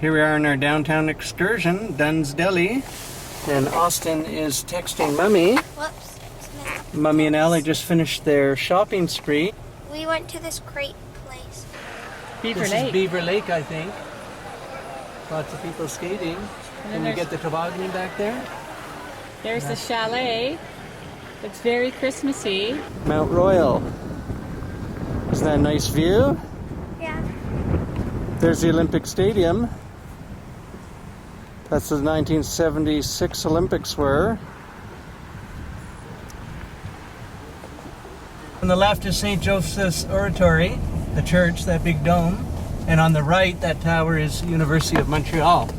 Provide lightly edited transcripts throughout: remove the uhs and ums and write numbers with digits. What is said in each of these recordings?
Here we are in our downtown excursion, Dunn's Deli. And Austin is texting Mummy. Whoops. Mummy and Allie just finished their shopping spree. We went to this great place. This is Beaver Lake, I think. Lots of people skating. Can you get the toboggan back there? There's the chalet. It's very Christmassy. Mount Royal. Isn't that a nice view? Yeah. There's the Olympic Stadium. That's the 1976 Olympics were. On the left is St. Joseph's Oratory, the church, that big dome. And on the right, that tower is University of Montreal. Do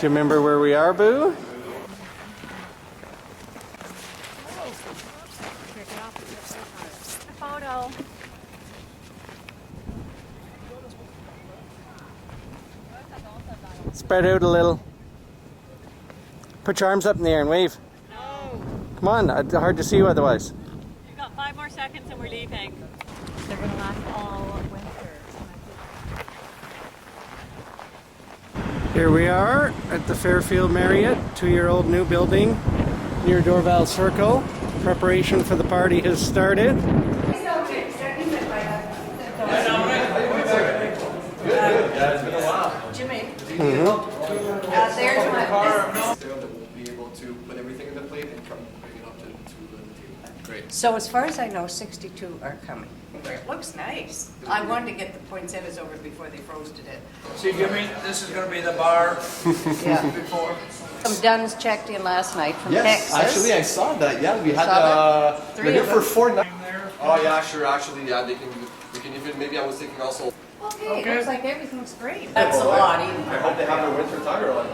you remember where we are, Boo? Photo. Spread out a little. Put your arms up in the air and wave. No. Come on, hard to see you otherwise. You've got 5 more seconds and we're leaving. They're going to last all winter. Here we are at the Fairfield Marriott, 2-year-old new building near Dorval Circle. Preparation for the party has started. Jimmy, There's my that will be able to put everything in the plate and come bring it up to the table. Great. so as far as I know, 62 are coming. It looks nice. I wanted to get the poinsettias over before they froze to death. See, Jimmy, this is going to be the bar Yeah. before. Some Dunn's checked in last night from Yes, Texas. actually I saw that. Yeah, we had Saw that? they're 3 here of for them. 4 nights. Oh yeah, sure. Actually, yeah, they can even maybe I was thinking also. Okay, looks like everything's great. That's a lot even. I hope they have their winter tire on.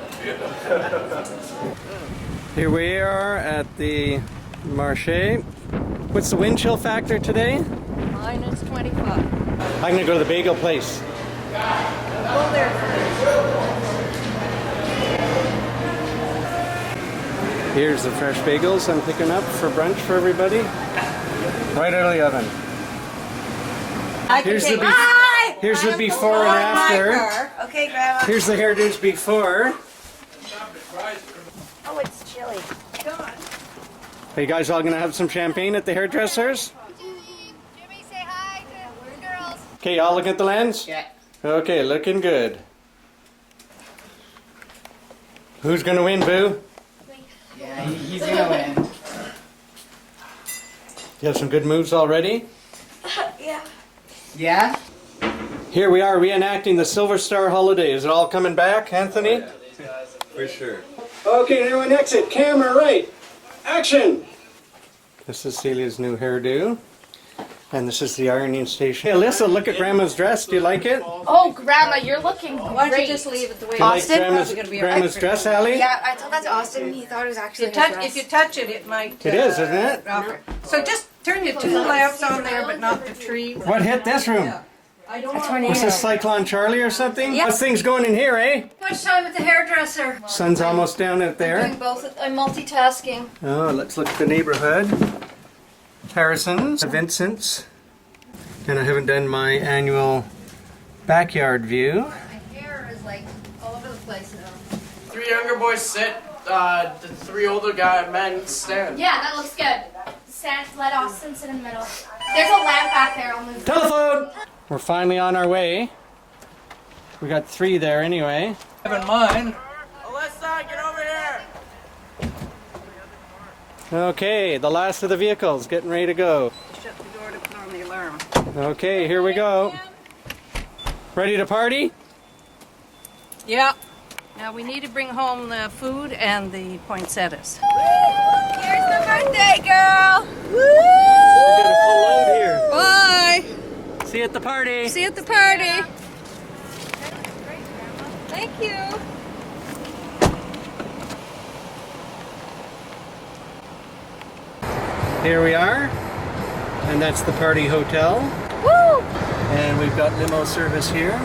Here we are at the Marché. What's the wind chill factor today? Minus 25. I'm gonna go to the bagel place. Go there Here's the fresh bagels I'm picking up for brunch for everybody. Right out of the oven. Here's the here's the before and after. Okay, Grandma. Here's the hairdos before. Oh, it's chilly. Are you guys all gonna have some champagne at the hairdressers? Jimmy, say hi to the girls. Okay, y'all looking at the lens? Yeah. Okay, looking good. Who's gonna win, Boo? Yeah, he's gonna win. You have some good moves already? Yeah. Yeah? Here we are reenacting the Silver Star holiday. Is it all coming back, Anthony? For sure. Okay, everyone exit. Camera right. Action! This is Celia's new hairdo. And this is the ironing station. Hey, Alyssa, look at Grandma's dress. Do you like it? Oh, Grandma, you're looking Why don't great. you just leave it the way Do you like Austin? Grandma's, Probably gonna be Grandma's dress, Allie? Yeah, I told that to Austin. He thought it was actually If you his touch, dress. if you touch it, it might. It is, isn't it? Okay. So just turn your 2 lamps on there, but not the tree. What hit this room? That's when he What's this, Cyclone Charlie or something? Yeah. What's things going in here, eh? much time at the hairdresser. Sun's almost down out there. Doing both. I'm multitasking. Oh, let's look at the neighborhood. Harrison's, Vincent's. And I haven't done my annual backyard view. My hair is like all over the place now. 3 younger boys sit, the 3 older men stand. Yeah, that looks good. Let Austin sit in the middle. There's a lamp back there. I'll move. Telephone! We're finally on our way. We got 3 there anyway. Have in mind. Alyssa, get over here. Okay, the last of the vehicles getting ready to go. Shut the door to put on the alarm. Okay, here we go. Ready to party? Yeah. Now we need to bring home the food and the poinsettias. Here's the birthday girl. We got a full load here. Bye. See you at the party. See you at the party. Thank you. Here we are, and that's the party hotel. Woo! And we've got limo service here,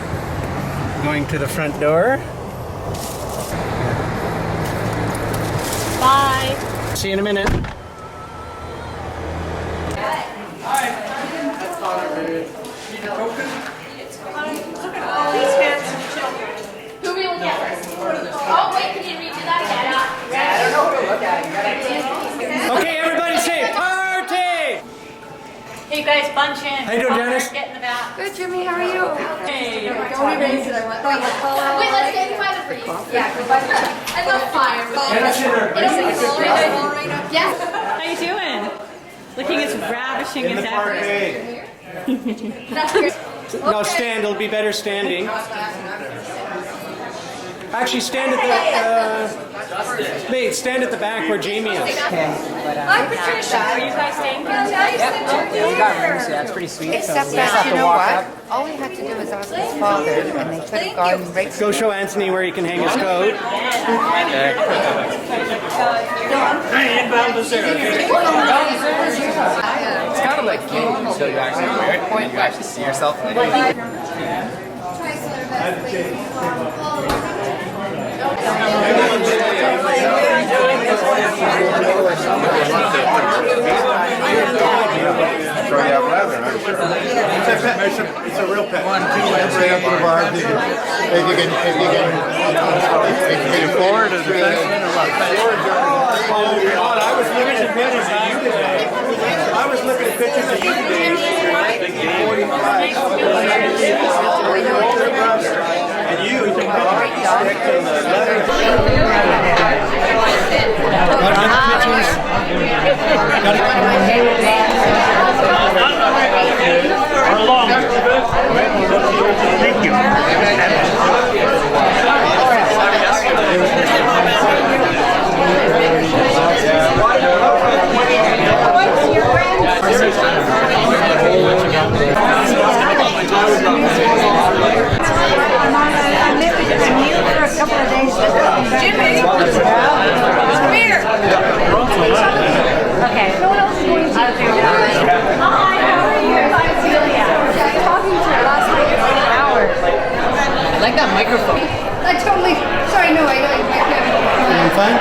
going to the front door. Bye. See you in a minute. guys bunch in. How you doing, Janice? Get in the back. Good, Jimmy, how are you? Hey. Don't erase it. I want. Wait, let's get you five for you. Yeah, I love fire. Yes. How you doing? Looking as ravishing as ever. No, stand. It'll be better standing. Actually, stand at the. Wait, stand at the back where Jamie is. Hi, Patricia. Are you guys staying here? Nice that you're We got here. rooms, yeah, it's pretty sweet. Except so we just that, have you to know walk what? up. All we had to do was ask his father, and they could have gone right Go show Anthony where he can hang his coat. It's kind of like gaming until you actually wear it, and you actually see yourself in it. It's a real pet. 1, 2, every up the bar. If you can forward or defenseman or what? I was looking at pictures of you today. I was looking at pictures of you today. 45. And you stick to the letter. Thank you. Jimmy, come here. Okay. No one else is going to. Hi, how are you? I'm Celia. talking to her last night for an hour. I like that microphone. I totally, sorry, no, I You fine?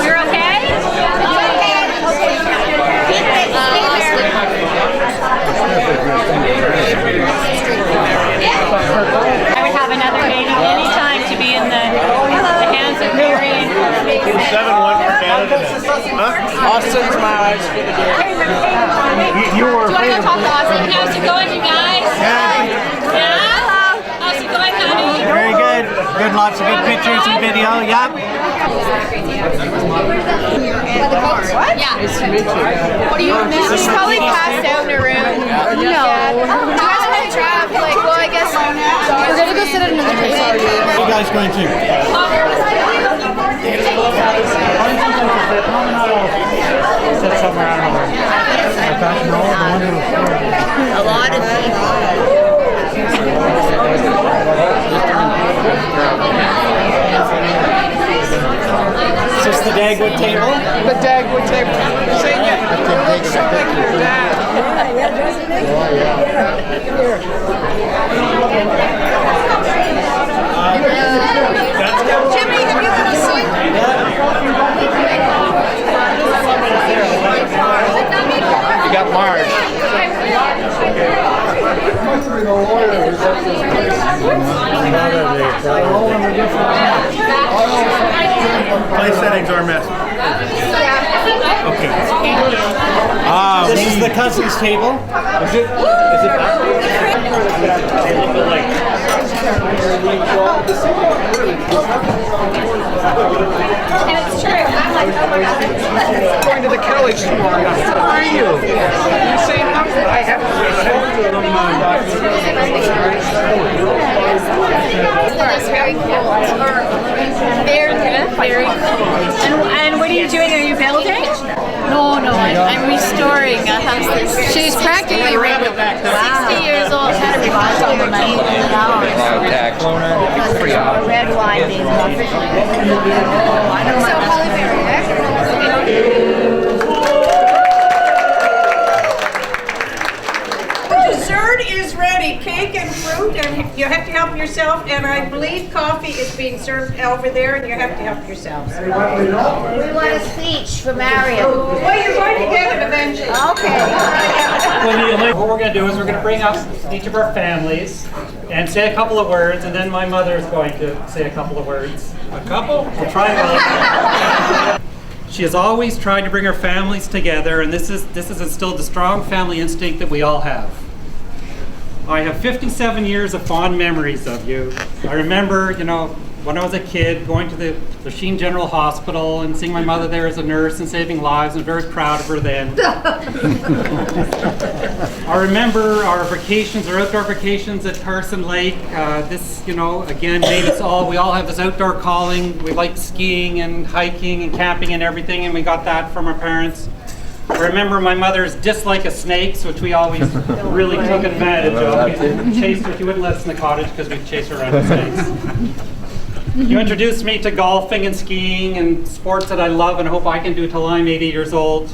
You're okay? I would have another baby anytime to be in the hands of Marion. 7-1 for Canada. Huh? Austin's my eyes for the day. You were Do you want to go talk to Austin? How's it going, you guys? Yeah. Yeah? How's it going, honey? Very good. Good. Lots of good pictures and video. Yep. Yeah. What do you miss? He's probably passed out in a room. No. You guys want to drive? Like, well, I guess we're going to go sit at another table. Where are you guys going to? Sit somewhere, I don't know. A lot of Is this the Dagwood table? The Dagwood table. Sing it. You look so like your dad. Jimmy, have you been asleep? You got Marge. Place settings are messed. Okay. This is the cousins table. Is it And it's true. I'm like, oh my God. Going to the Kellys tomorrow night. How are you? You say nothing. I have That's very cool. Very good. Very cool. And what are you doing? Are you building? No, I'm restoring a house that's... She's practically 60 years old. Had to revise all the money. Pretty awesome. Red wine being officially. So, Holly Berry, is ready, cake and fruit, and you have to help yourself, and I believe coffee is being served over there, and you have to help yourselves. We want a speech for Marion. Well, you're going to get it eventually. Okay. What we're going to do is we're going to bring up each of our families and say a couple of words, and then my mother is going to say a couple of words. A couple? We'll try and She has always tried to bring her families together, and this has instilled the strong family instinct that we all have. I have 57 years of fond memories of you. I remember, when I was a kid, going to the Lachine General Hospital and seeing my mother there as a nurse and saving lives, and very proud of her then. I remember our vacations, our outdoor vacations at Carson Lake. Again, made us all, we all have this outdoor calling. We like skiing and hiking and camping and everything, and we got that from our parents. I remember my mother's dislike of snakes, which we always really took advantage of. We chased her, she wouldn't let us in the cottage because we'd chase her around with snakes. You introduced me to golfing and skiing and sports that I love and hope I can do till I'm 80 years old.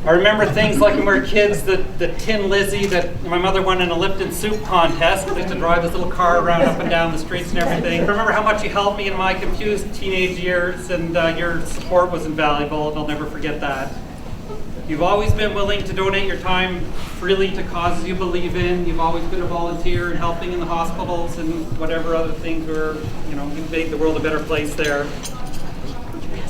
I remember things like when we were kids, the Tin Lizzie that my mother won in a Lipton soup contest. We used to drive this little car around up and down the streets and everything. I remember how much you helped me in my confused teenage years, and your support was invaluable, and I'll never forget that. You've always been willing to donate your time freely to causes you believe in. You've always been a volunteer and helping in the hospitals and whatever other things you make the world a better place there.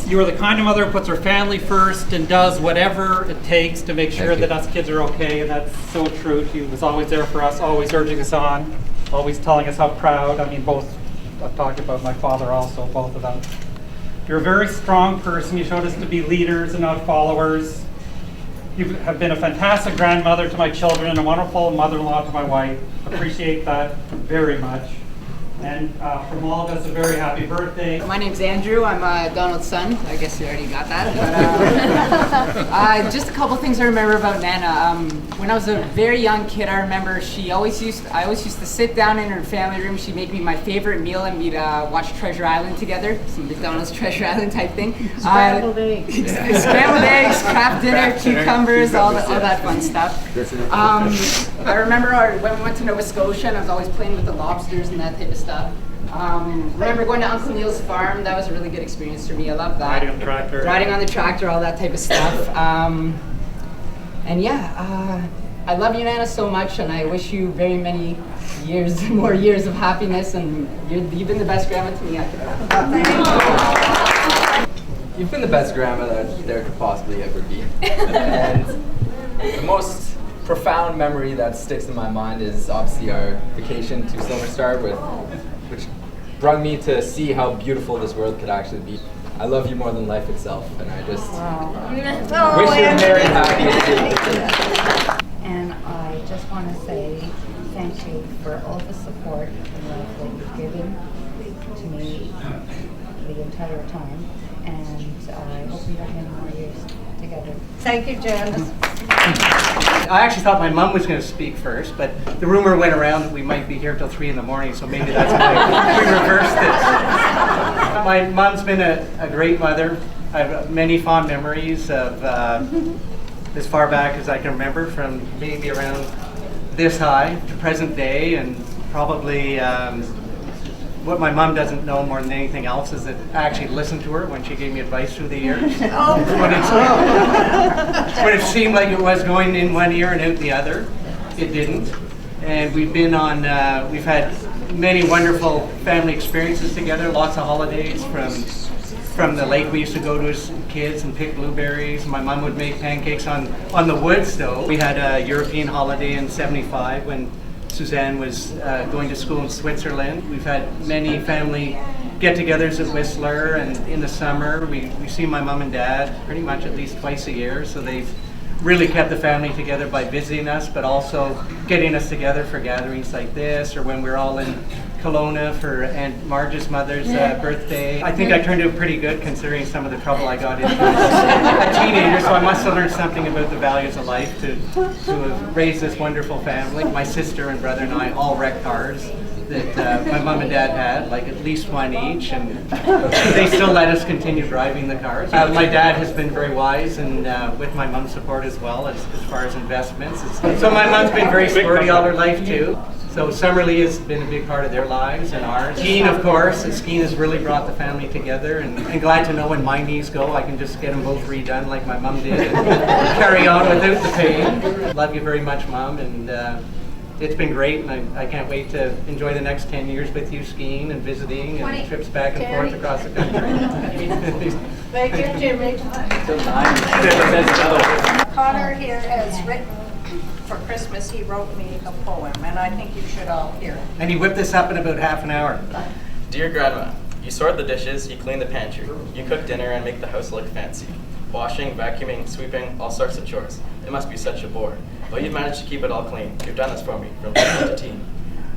You are the kind of mother who puts her family first and does whatever it takes to make sure that us kids are okay, and that's so true. She was always there for us, always urging us on, always telling us how proud. Both, I'm talking about my father also, both of them. You're a very strong person. You showed us to be leaders and not followers. You have been a fantastic grandmother to my children and a wonderful mother-in-law to my wife. Appreciate that very much. And from all of us, a very happy birthday. My name's Andrew. I'm Donald's son. I guess you already got that. But just a couple things I remember about Nana. When I was a very young kid, I remember I always used to sit down in her family room. She'd make me my favorite meal, and we'd watch Treasure Island together, some McDonald's Treasure Island type thing. Scrambled eggs. Scrambled eggs, craft dinner, cucumbers, all that fun stuff. I remember when we went to Nova Scotia, and I was always playing with the lobsters and that type of stuff. Remember going to Uncle Neil's farm. That was a really good experience for me. I love that. Riding on the tractor. Riding on the tractor, all that type of stuff. I love you, Nana, so much, and I wish you very many more years of happiness, and you've been the best grandma to me I could have. You've been the best grandma that there could possibly ever be. And the most profound memory that sticks in my mind is obviously our vacation to Silver Star, which brought me to see how beautiful this world could actually be. I love you more than life itself, and I just wish you a very happy. And I just want to say thank you for all the support and love that you've given to me the entire time, and I hope we have many more years together. Thank you, Janice. I actually thought my mom was going to speak first, but the rumor went around that we might be here till 3 in the morning, so maybe that's why we reversed this. My mom's been a great mother. I have many fond memories of as far back as I can remember, from maybe around this high to present day, and probably what my mom doesn't know more than anything else is that I actually listened to her when she gave me advice through the years. When it seemed like it was going in one ear and out the other, it didn't. And we've had many wonderful family experiences together, lots of holidays from the lake we used to go to as kids and pick blueberries. My mom would make pancakes on the wood stove. We had a European holiday in '75 when Suzanne was going to school in Switzerland. We've had many family get-togethers at Whistler, and in the summer we see my mom and dad pretty much at least twice a year, so they've really kept the family together by visiting us, but also getting us together for gatherings like this, or when we're all in Kelowna for Aunt Marge's mother's birthday. I think I turned out pretty good considering some of the trouble I got into as a teenager, so I must have learned something about the values of life to have raised this wonderful family. My sister and brother and I all wrecked cars that my mom and dad had, like at least one each, and they still let us continue driving the cars. My dad has been very wise, and with my mom's support as well as far as investments. So my mom's been very sporty all their life too. So Summerlee has been a big part of their lives and ours. Skiing, of course. Skiing has really brought the family together, and glad to know when my knees go, I can just get them both redone like my mom did and carry on without the pain. Love you very much, Mom, and it's been great, and I can't wait to enjoy the next 10 years with you skiing and visiting and trips back and forth across the country. Thank you, Jimmy. Connor here has written, for Christmas, he wrote me a poem, and I think you should all hear it. And he whipped this up in about half an hour. Dear Grandma, you sort the dishes, you clean the pantry, you cook dinner and make the house look fancy. Washing, vacuuming, sweeping, all sorts of chores. It must be such a bore. But you've managed to keep it all clean. You've done this for me, from teen to teen.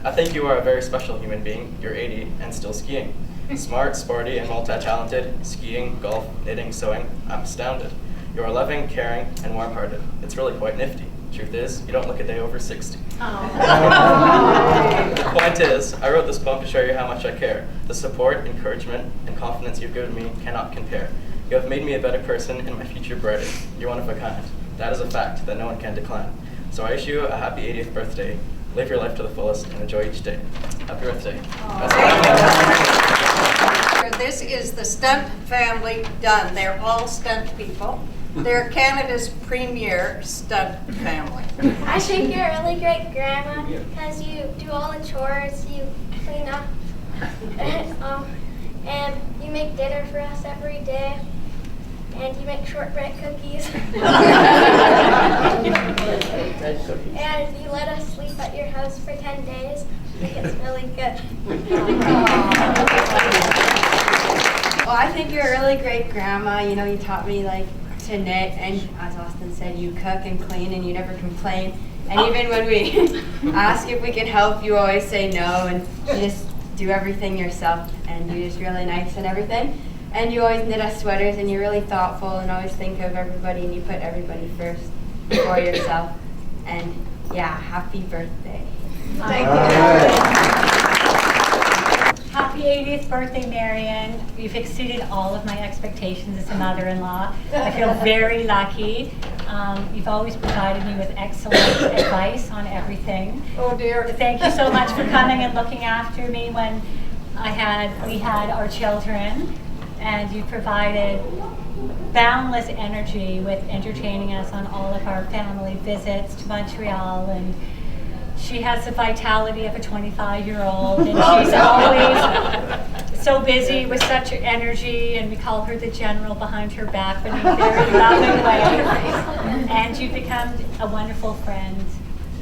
I think you are a very special human being. You're 80 and still skiing. Smart, sporty, and multi-talented. Skiing, golf, knitting, sewing. I'm astounded. You are loving, caring, and warm-hearted. It's really quite nifty. Truth is, you don't look a day over 60. The point is, I wrote this poem to show you how much I care. The support, encouragement, and confidence you've given me cannot compare. You have made me a better person and my future brighter. You're one of a kind. That is a fact that no one can decline. So I wish you a happy 80th birthday. Live your life to the fullest and enjoy each day. Happy birthday. This is the Stunt family Dunn. They're all stunt people. They're Canada's premier stunt family. I think you're a really great grandma because you do all the chores, you clean up, and you make dinner for us every day, and you make shortbread cookies. And you let us sleep at your house for 10 days. I think it's really good. Well, I think you're a really great grandma. You know, you taught me like to knit, and as Austin said, you cook and clean and you never complain. And even when we ask if we can help, you always say no, and you just do everything yourself, and you're just really nice and everything. And you always knit us sweaters, and you're really thoughtful and always think of everybody, and you put everybody first before yourself. And yeah, happy birthday. Thank you. Happy 80th birthday, Marion. You've exceeded all of my expectations as a mother-in-law. I feel very lucky. You've always provided me with excellent advice on everything. Oh dear. Thank you so much for coming and looking after me when we had our children, and you provided boundless energy with entertaining us on all of our family visits to Montreal. And she has the vitality of a 25-year-old, and she's always so busy with such energy, and we call her the general behind her back, but in a very loving way. And you've become a wonderful friend.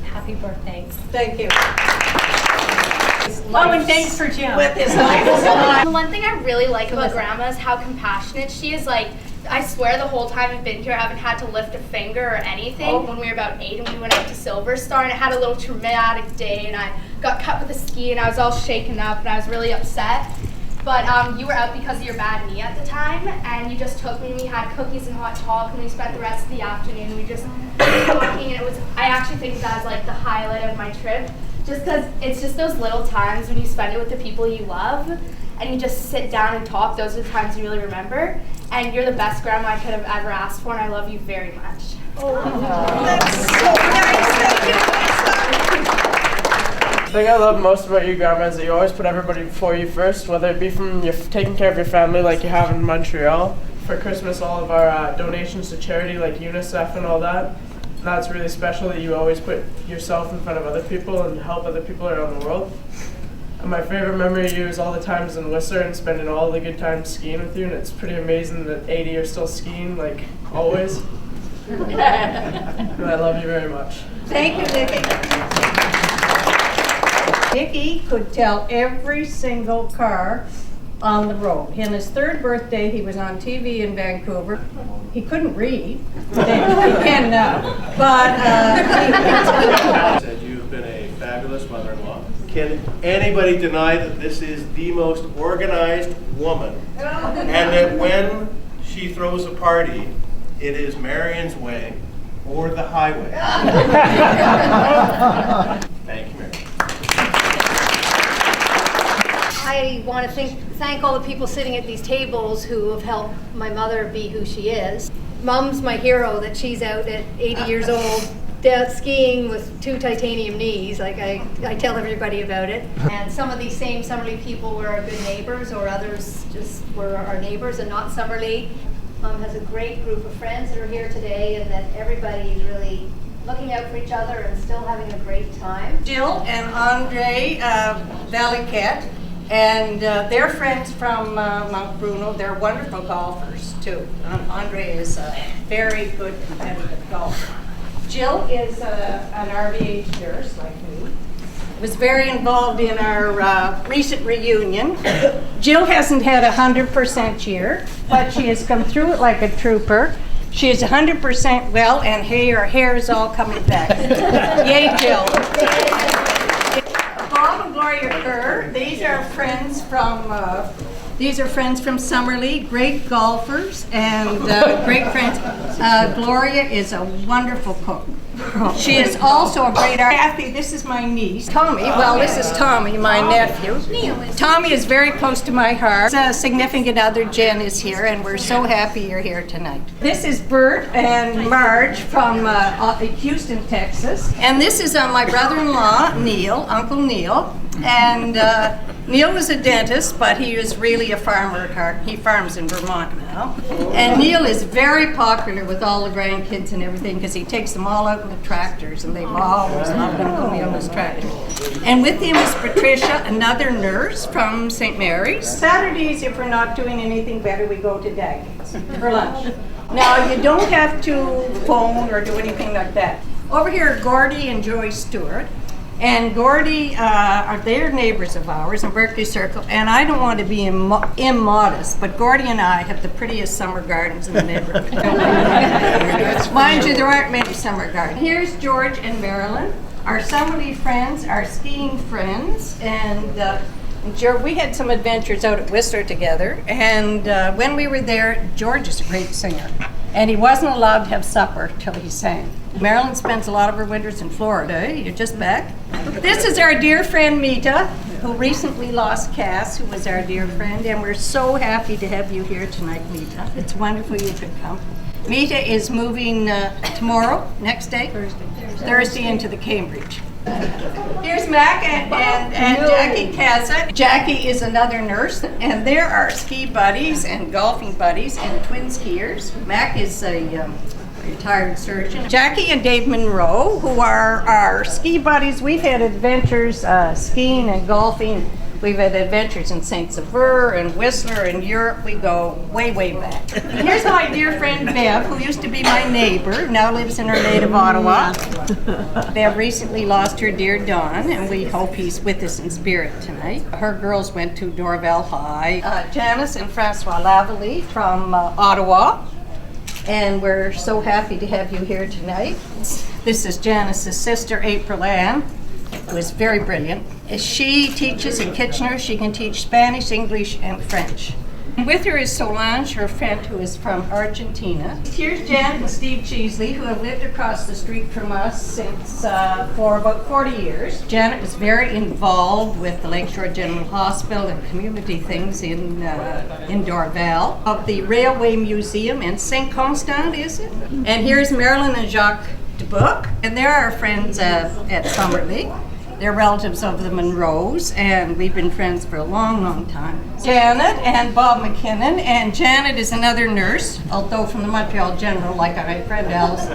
Happy birthday. Thank you. Oh, and thanks for Jim. With his life. The one thing I really like about Grandma is how compassionate she is. Like, I swear the whole time I've been here, I haven't had to lift a finger or anything. When we were about 8 and we went out to Silver Star, and I had a little traumatic day, and I got cut with a ski, and I was all shaken up, and I was really upset. But you were out because of your bad knee at the time, and you just took me, and we had cookies and hot talk, and we spent the rest of the afternoon, we just talking, and I actually think of that as like the highlight of my trip, just because it's just those little times when you spend it with the people you love, and you just sit down and talk. Those are the times you really remember. And you're the best grandma I could have ever asked for, and I love you very much. That's so nice. Thank you, The thing I love most about you, Grandma, is that you always put everybody before you first, whether it be from your taking care of your family like you have in Montreal. For Christmas, all of our donations to charity like UNICEF and all that. And that's really special that you always put yourself in front of other people and help other people around the world. And my favorite memory of you is all the times in Whistler and spending all the good times skiing with you, and it's pretty amazing that 80 are still skiing, like always. And I love you very much. Thank you, Nikki. Nikki could tell every single car on the road. On his 3rd birthday, he was on TV in Vancouver. He couldn't read. He can now. But said you've been a fabulous mother-in-law. Can anybody deny that this is the most organized woman, and that when she throws a party, it is Marion's way or the highway? Thank you, Marion. I want to thank all the people sitting at these tables who have helped my mother be who she is. Mom's my hero, that she's out at 80 years old skiing with 2 titanium knees, like I tell everybody about it. And some of these same Summerlee people were our good neighbors, or others just were our neighbors and not Summerlee. Mom has a great group of friends that are here today, and that everybody is really looking out for each other and still having a great time. Jill and Andre Valiquette, and they're friends from Mount Bruno. They're wonderful golfers too. Andre is a very good competitive golfer. Jill is an RVH nurse like me. Was very involved in our recent reunion. Jill hasn't had 100% year, but she has come through it like a trooper. She is 100% well, and hey, her hair is all coming back. Yay, Jill. Bob and Gloria Kerr, these are friends from Summerlee, great golfers and great friends. Gloria is a wonderful cook. She is also a great artist. Kathy, this is my niece. Tommy, well, this is Tommy, my nephew. Tommy is very close to my heart. A significant other, Jen, is here, and we're so happy you're here tonight. This is Bert and Marge from Houston, Texas. And this is my brother-in-law, Neil, Uncle Neil. And Neil was a dentist, but he is really a farmer at heart. He farms in Vermont now. And Neil is very popular with all the grandkids and everything because he takes them all out with the tractors, and they've always loved Uncle Neil and his tractors. And with him is Patricia, another nurse from St. Mary's. Saturdays, if we're not doing anything better, we go to Daggins for lunch. Now, you don't have to phone or do anything like that. Over here are Gordy and Joy Stewart. And Gordy they're neighbors of ours in Berkeley Circle, and I don't want to be immodest, but Gordy and I have the prettiest summer gardens in the neighborhood. Mind you, there aren't many summer gardens. Here's George and Marilyn, our Summerlee friends, our skiing friends, and we had some adventures out at Whistler together, and when we were there, George is a great singer, and he wasn't allowed to have supper till he sang. Marilyn spends a lot of her winters in Florida. You're just back. This is our dear friend Mita, who recently lost Cass, who was our dear friend, and we're so happy to have you here tonight, Mita. It's wonderful you could come. Mita is moving tomorrow, next day? Thursday into the Cambridge. Here's Mac and Jackie Casa. Jackie is another nurse, and they're our ski buddies and golfing buddies and twin skiers. Mac is a retired surgeon. Jackie and Dave Monroe, who are our ski buddies. We've had adventures skiing and golfing. We've had adventures in St. Sever and Whistler and Europe. We go way, way back. Here's my dear friend Bev, who used to be my neighbor, now lives in her native Ottawa. Bev recently lost her dear Don, and we hope he's with us in spirit tonight. Her girls went to Dorval High. Janice and Francois Lavalley from Ottawa. And we're so happy to have you here tonight. This is Janice's sister, April Ann, who is very brilliant. She teaches in Kitchener. She can teach Spanish, English, and French. And with her is Solange, her friend, who is from Argentina. Here's Janet and Steve Cheesley, who have lived across the street from us since for about 40 years. Janet was very involved with the Lakeshore General Hospital and community things in Dorval, of the Railway Museum in St. Constant, is it? And here's Marilyn and Jacques Dubuc, and they're our friends at Summerlee. They're relatives of the Monroes, and we've been friends for a long, long time. Janet and Bob McKinnon, and Janet is another nurse, although from the Montreal General, like my friend Alice.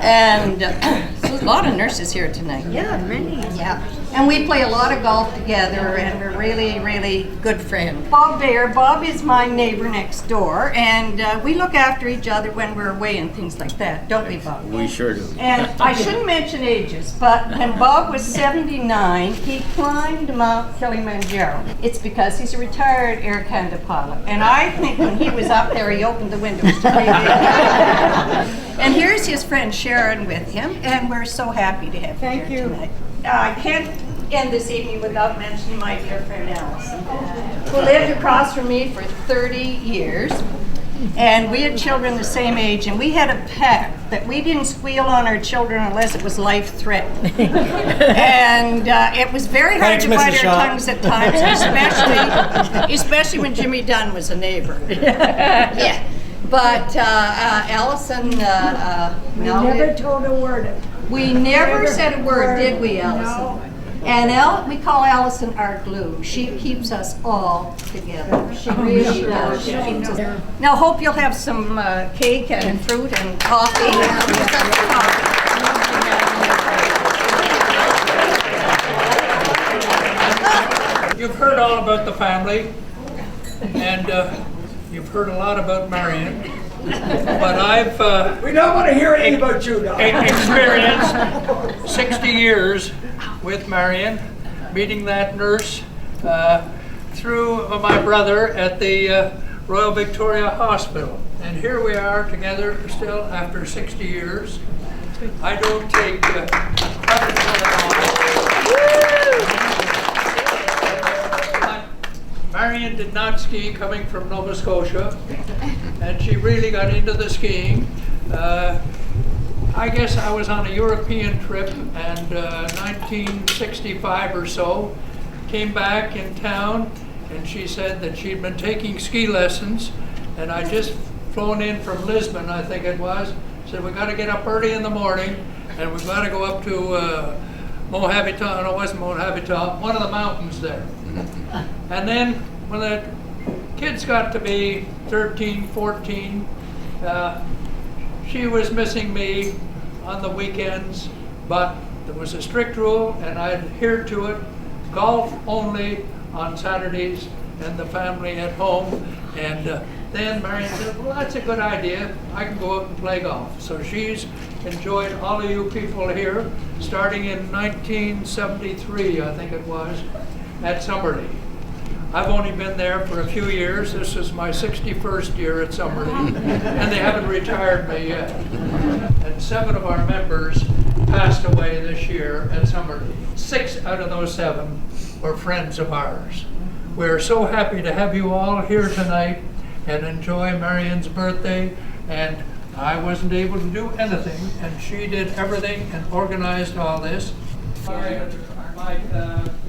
And so there's a lot of nurses here tonight. Yeah, many. Yeah. And we play a lot of golf together, and we're really, really good friends. Bob Baer. Bob is my neighbor next door, and we look after each other when we're away and things like that, don't we, Bob? We sure do. And I shouldn't mention ages, but when Bob was 79, he climbed Mount Kilimanjaro. It's because he's a retired Air Canada pilot, and I think when he was up there, he opened the windows to breathe in. And here's his friend Sharon with him, and we're so happy to have you here tonight. I can't end this evening without mentioning my dear friend Allison, who lived across from me for 30 years. And we had children the same age, and we had a pact that we didn't squeal on our children unless it was life-threatening. And it was very hard to bite our tongues at times, especially when Jimmy Dunn was a neighbor. Yeah. But Allison, We never told a word. We never said a word, did we, Allison? No. And we call Allison our glue. She keeps us all together. She really does. She keeps us. Now, hope you'll have some cake and fruit and coffee. You've heard all about the family, and you've heard a lot about Marion. But I've We don't want to hear anything about you, Doc. experienced 60 years with Marion, meeting that nurse through my brother at the Royal Victoria Hospital. And here we are together still after 60 years. I don't take credit for it all. Marion did not ski coming from Nova Scotia, and she really got into the skiing. I guess I was on a European trip, and 1965 or so, came back in town, and she said that she'd been taking ski lessons, and I just flown in from Lisbon, I think it was. Said, we got to get up early in the morning, and we've got to go up to Mohabitat, no, it wasn't Mohabitat, one of the mountains there. And then when the kids got to be 13, 14, she was missing me on the weekends, but there was a strict rule, and I adhered to it. Golf only on Saturdays, and the family at home. And then Marion said, well, that's a good idea. I can go out and play golf. So she's enjoyed all of you people here, starting in 1973, I think it was, at Summerlee. I've only been there for a few years. This is my 61st year at Summerlee, and they haven't retired me yet. And 7 of our members passed away this year at Summerlee. 6 out of those 7 were friends of ours. We're so happy to have you all here tonight and enjoy Marion's birthday. And I wasn't able to do anything, and she did everything and organized all this.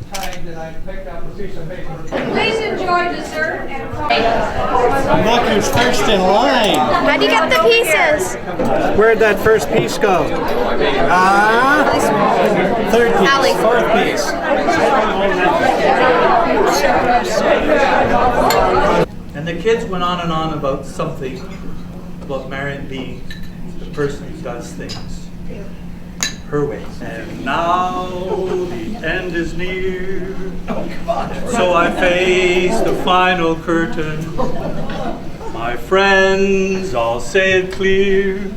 Tag that I picked up a piece of paper. Please enjoy dessert and Look who's first in line. How do you get the pieces? Where'd that first piece go? Third piece, Allie. fourth piece. And the kids went on and on about something, about Marion being the person who does things her way. And now the end is near, so I face the final curtain. My friends, I'll say it clear,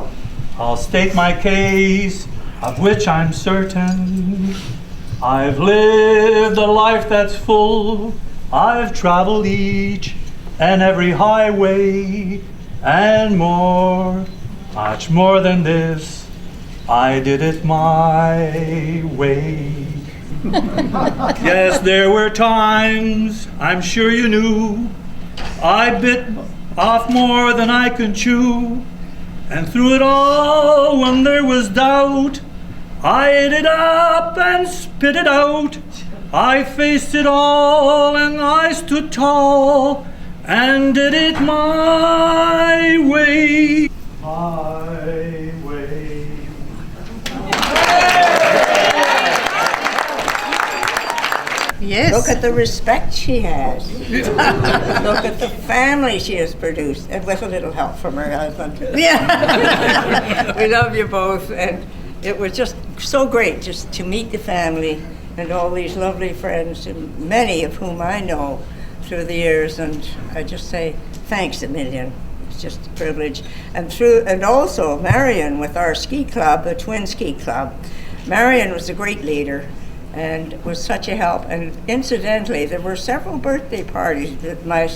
I'll state my case, of which I'm certain. I've lived a life that's full, I've traveled each and every highway, and more, much more than this, I did it my way. Yes, there were times, I'm sure you knew, I bit off more than I could chew. And through it all, when there was doubt, I ate it up and spit it out. I faced it all and I stood tall and did it my way. My way. Yes. Look at the respect she has. Look at the family she has produced, and with a little help from her husband. Yeah. We love you both, and it was just so great just to meet the family and all these lovely friends, and many of whom I know through the years, and I just say thanks a million. It's just a privilege. And also Marion with our ski club, the Twin Ski Club. Marion was a great leader and was such a help. And incidentally, there were several birthday parties that my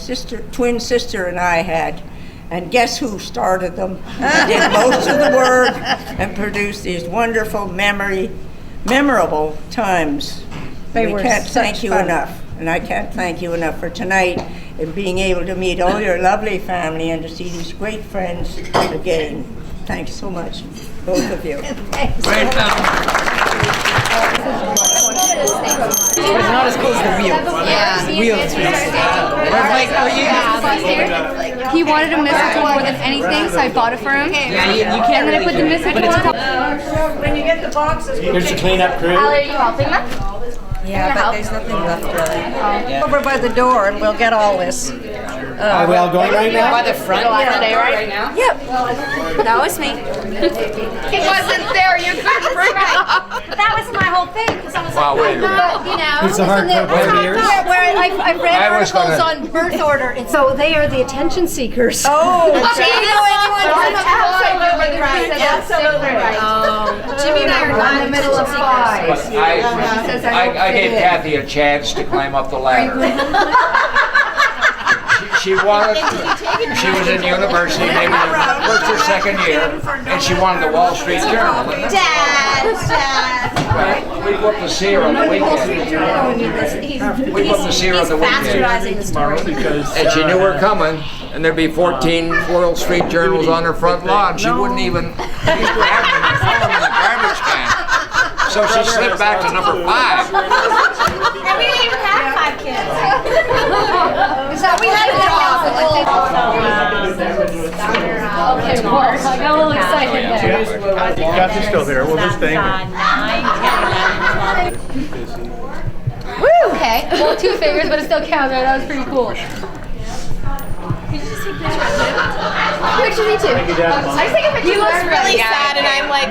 twin sister and I had, and guess who started them? Did most of the work and produced these wonderful memorable times. They we were can't such thank you fun. enough, and I can't thank you enough for tonight and being able to meet all your lovely family and to see these great friends again. Thanks so much, both of you. Great. But it's not as cool as the wheel. Yeah. The wheel is really He wanted a mistletoe more than anything, so I bought it for him. Yeah, you can't And then I put the mistletoe on. When you get the boxes. Here's the cleanup crew. Are you helping them? Yeah, but there's nothing left really. Over by the door and we'll get all this. Are we all going right now? By the front right now? Yep. That was me. He wasn't there. You couldn't bring it up. That was my whole thing, because I was Wow, wait a minute. You know. Who's the hardcore part of yours? where I've read I was articles gonna- on birth order, and so they are the attention seekers. Oh, Absolutely right. Absolutely right. Jimmy and I are not in the middle of five. But I gave Kathy a chance to climb up the ladder. She wanted, she was in university, maybe the first or second year, and she wanted the Wall Street Journal. Dad. Well, we go up to see her on the weekend. We go up to see her on the weekend. the story. And she knew we were coming, and there'd be 14 Wall Street Journals on her front lawn. She wouldn't even grab them and throw them in the garbage can. So she slipped back to number 5. And we didn't even have 5 kids. So we had a job. Okay, more. I got a little excited there. Kathy's still here. We'll just thank her. 9, 10, 11, 12. Woo! Okay, well, 2 fingers, but it still counts, right? That was pretty cool. Picture me too. Thank you, Dad. I just take a picture. He looks really sad, and I'm like,